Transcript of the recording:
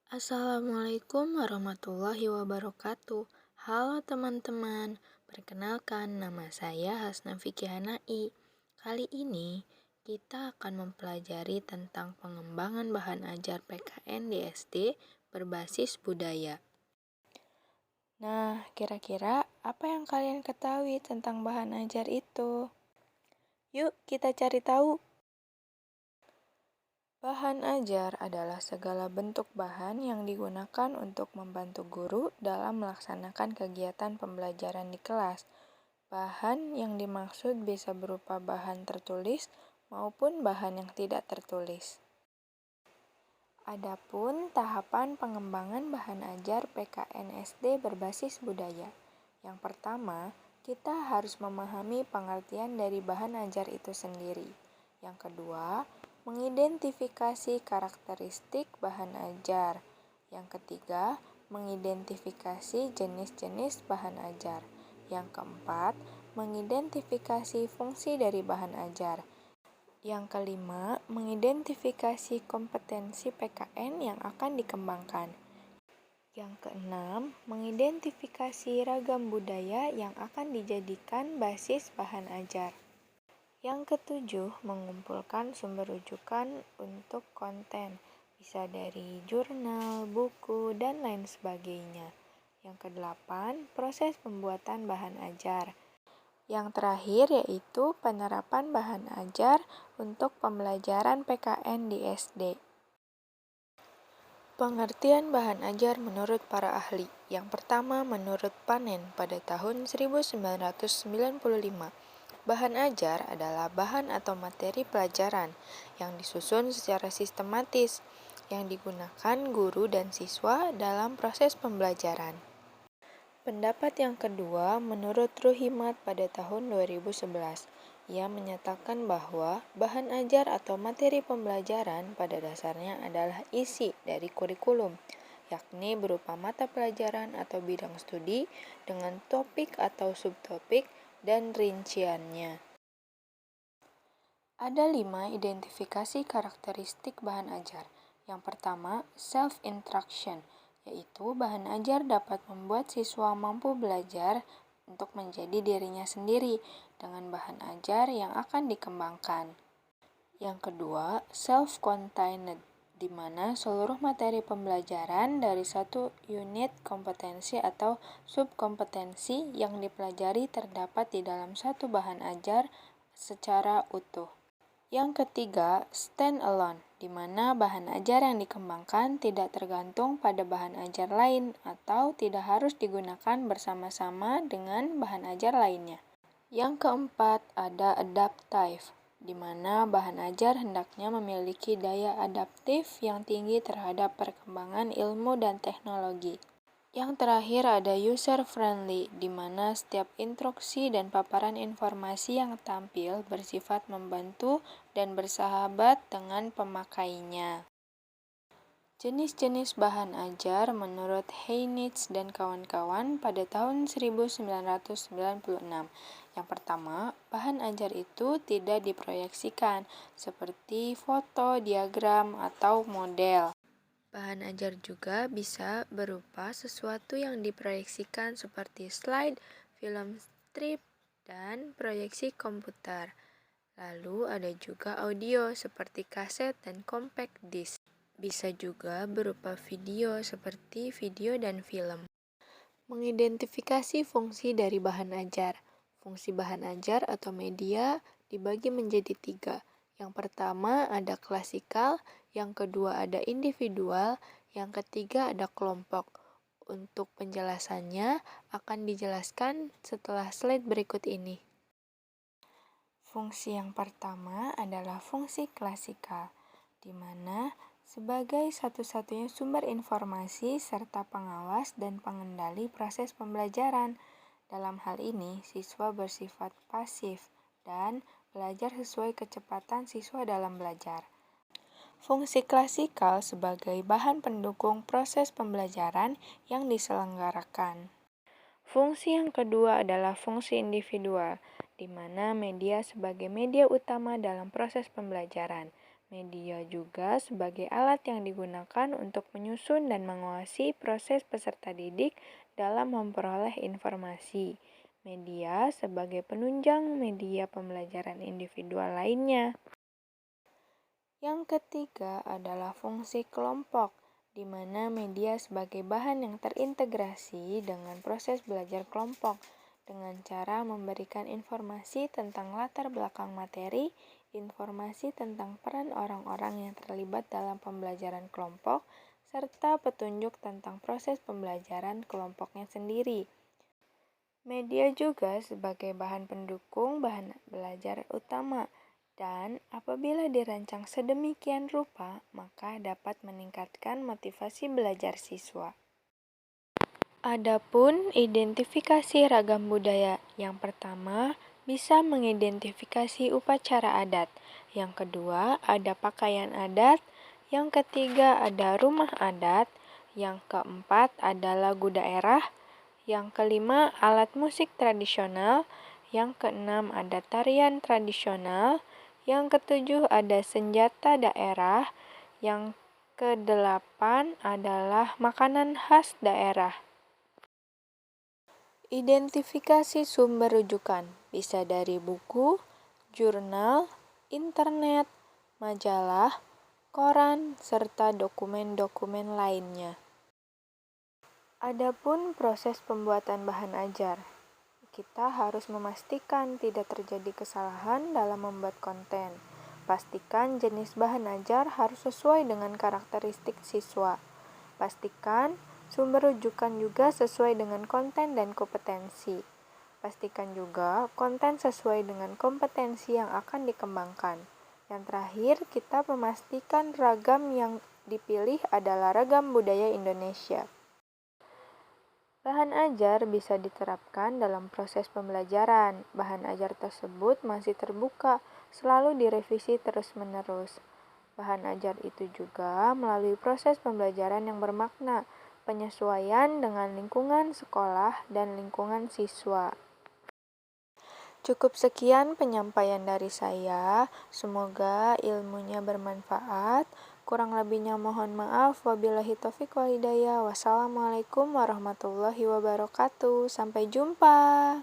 Assalamualaikum warahmatullahi wabarakatuh. Halo teman-teman, perkenalkan nama saya Hasna Fikih Hanai. Kali ini kita akan mempelajari tentang pengembangan bahan ajar PKN di SD berbasis budaya. Nah, kira-kira apa yang kalian ketahui tentang bahan ajar itu? Yuk kita cari tahu. Bahan ajar adalah segala bentuk bahan yang digunakan untuk membantu guru dalam melaksanakan kegiatan pembelajaran di kelas. Bahan yang dimaksud bisa berupa bahan tertulis maupun bahan yang tidak tertulis. Adapun tahapan pengembangan bahan ajar PKN SD berbasis budaya. Yang pertama, kita harus memahami pengertian dari bahan ajar itu sendiri. Yang kedua, mengidentifikasi karakteristik bahan ajar. Yang ketiga, mengidentifikasi jenis-jenis bahan ajar. Yang keempat, mengidentifikasi fungsi dari bahan ajar. Yang kelima, mengidentifikasi kompetensi PKN yang akan dikembangkan. Yang keenam, mengidentifikasi ragam budaya yang akan dijadikan basis bahan ajar. Yang ketujuh, mengumpulkan sumber rujukan untuk konten, bisa dari jurnal, buku, dan lain sebagainya. Yang kedelapan, proses pembuatan bahan ajar. Yang terakhir yaitu penerapan bahan ajar untuk pembelajaran PKN di SD. Pengertian bahan ajar menurut para ahli. Yang pertama menurut Panen pada tahun 1995. Bahan ajar adalah bahan atau materi pelajaran yang disusun secara sistematis, yang digunakan guru dan siswa dalam proses pembelajaran. Pendapat yang kedua menurut Ruhimat pada tahun 2011. Ia menyatakan bahwa bahan ajar atau materi pembelajaran pada dasarnya adalah isi dari kurikulum, yakni berupa mata pelajaran atau bidang studi dengan topik atau subtopik dan rinciannya. Ada 5 identifikasi karakteristik bahan ajar. Yang pertama, self-instruction, yaitu bahan ajar dapat membuat siswa mampu belajar untuk menjadi dirinya sendiri dengan bahan ajar yang akan dikembangkan. Yang kedua, self-contained, di mana seluruh materi pembelajaran dari satu unit kompetensi atau subkompetensi yang dipelajari terdapat di dalam satu bahan ajar secara utuh. Yang ketiga, stand alone, di mana bahan ajar yang dikembangkan tidak tergantung pada bahan ajar lain atau tidak harus digunakan bersama-sama dengan bahan ajar lainnya. Yang keempat, ada adaptive, di mana bahan ajar hendaknya memiliki daya adaptif yang tinggi terhadap perkembangan ilmu dan teknologi. Yang terakhir ada user-friendly, di mana setiap instruksi dan paparan informasi yang tampil bersifat membantu dan bersahabat dengan pemakainya. Jenis-jenis bahan ajar menurut Heinitz dan kawan-kawan pada tahun 1996. Yang pertama, bahan ajar itu tidak diproyeksikan, seperti foto, diagram, atau model. Bahan ajar juga bisa berupa sesuatu yang diproyeksikan seperti slide, film strip, dan proyeksi komputer. Lalu ada juga audio seperti kaset dan compact disc. Bisa juga berupa video seperti video dan film. Mengidentifikasi fungsi dari bahan ajar. Fungsi bahan ajar atau media dibagi menjadi 3. Yang pertama ada klasikal, yang kedua ada individual, yang ketiga ada kelompok. Untuk penjelasannya akan dijelaskan setelah slide berikut ini. Fungsi yang pertama adalah fungsi klasikal, di mana sebagai satu-satunya sumber informasi serta pengawas dan pengendali proses pembelajaran. Dalam hal ini, siswa bersifat pasif dan belajar sesuai kecepatan siswa dalam belajar. Fungsi klasikal sebagai bahan pendukung proses pembelajaran yang diselenggarakan. Fungsi yang kedua adalah fungsi individual, di mana media sebagai media utama dalam proses pembelajaran. Media juga sebagai alat yang digunakan untuk menyusun dan mengawasi proses peserta didik dalam memperoleh informasi. Media sebagai penunjang media pembelajaran individual lainnya. Yang ketiga adalah fungsi kelompok, di mana media sebagai bahan yang terintegrasi dengan proses belajar kelompok dengan cara memberikan informasi tentang latar belakang materi, informasi tentang peran orang-orang yang terlibat dalam pembelajaran kelompok, serta petunjuk tentang proses pembelajaran kelompoknya sendiri. Media juga sebagai bahan pendukung bahan belajar utama, dan apabila dirancang sedemikian rupa, maka dapat meningkatkan motivasi belajar siswa. Adapun identifikasi ragam budaya, yang pertama bisa mengidentifikasi upacara adat, yang kedua ada pakaian adat, yang ketiga ada rumah adat, yang keempat ada lagu daerah, yang kelima alat musik tradisional, yang keenam ada tarian tradisional, yang ketujuh ada senjata daerah, yang kedelapan adalah makanan khas daerah. Identifikasi sumber rujukan bisa dari buku, jurnal, internet, majalah, koran, serta dokumen-dokumen lainnya. Adapun proses pembuatan bahan ajar, kita harus memastikan tidak terjadi kesalahan dalam membuat konten. Pastikan jenis bahan ajar harus sesuai dengan karakteristik siswa. Pastikan sumber rujukan juga sesuai dengan konten dan kompetensi. Pastikan juga konten sesuai dengan kompetensi yang akan dikembangkan. Yang terakhir, kita memastikan ragam yang dipilih adalah ragam budaya Indonesia. Bahan ajar bisa diterapkan dalam proses pembelajaran. Bahan ajar tersebut masih terbuka, selalu direvisi terus-menerus. Bahan ajar itu juga melalui proses pembelajaran yang bermakna, penyesuaian dengan lingkungan sekolah dan lingkungan siswa. Cukup sekian penyampaian dari saya, semoga ilmunya bermanfaat. Kurang lebihnya mohon maaf. Wabillahi taufiq wal hidayah. Wassalamualaikum warahmatullahi wabarakatuh. Sampai jumpa.